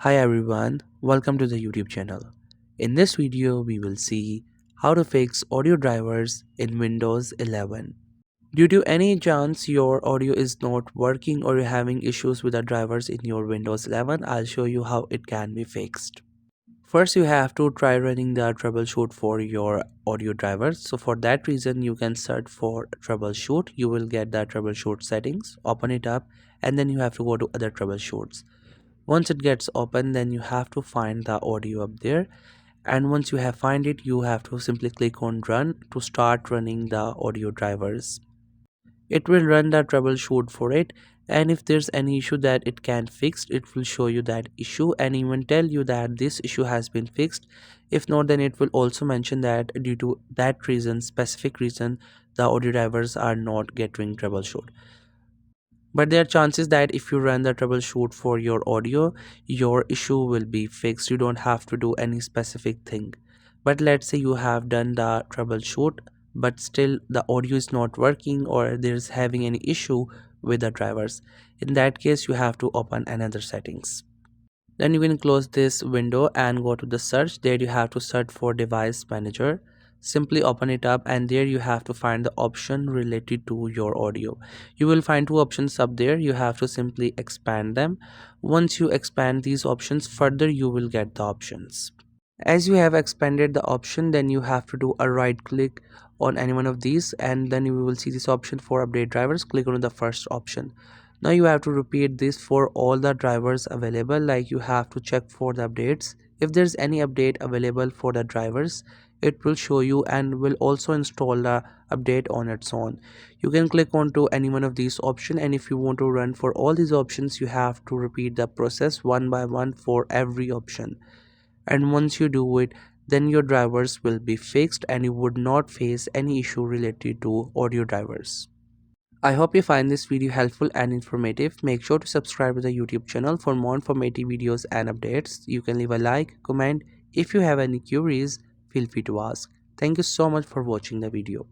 Hi everyone, welcome to the YouTube channel. In this video, we will see how to fix audio drivers in Windows 11. Due to any chance your audio is not working or you're having issues with the drivers in your Windows 11, I'll show you how it can be fixed. First, you have to try running the troubleshoot for your audio drivers. So for that reason, you can search for troubleshoot. You will get the troubleshoot settings, open it up, and then you have to go to other troubleshoots. Once it gets open, then you have to find the audio up there, and once you have find it, you have to simply click on run to start running the audio drivers. It will run the troubleshoot for it, and if there's any issue that it can't fix, it will show you that issue and even tell you that this issue has been fixed. If not, then it will also mention that due to that reason, specific reason, the audio drivers are not getting troubleshoot. But there are chances that if you run the troubleshoot for your audio, your issue will be fixed. You don't have to do any specific thing. But let's say you have done the troubleshoot, but still the audio is not working or there's having any issue with the drivers. In that case, you have to open another settings. Then you can close this window and go to the search. There you have to search for device manager. Simply open it up and there you have to find the option related to your audio. You will find two options up there. You have to simply expand them. Once you expand these options further, you will get the options. As you have expanded the option, then you have to do a right click on any one of these and then you will see this option for update drivers. Click on the first option. Now you have to repeat this for all the drivers available, like you have to check for the updates. If there's any update available for the drivers, it will show you and will also install the update on its own. You can click on to any one of these options, and if you want to run for all these options, you have to repeat the process one by one for every option. And once you do it, then your drivers will be fixed and you would not face any issue related to audio drivers. I hope you find this video helpful and informative. Make sure to subscribe to the YouTube channel for more informative videos and updates. You can leave a like, comment. If you have any queries, feel free to ask. Thank you so much for watching the video.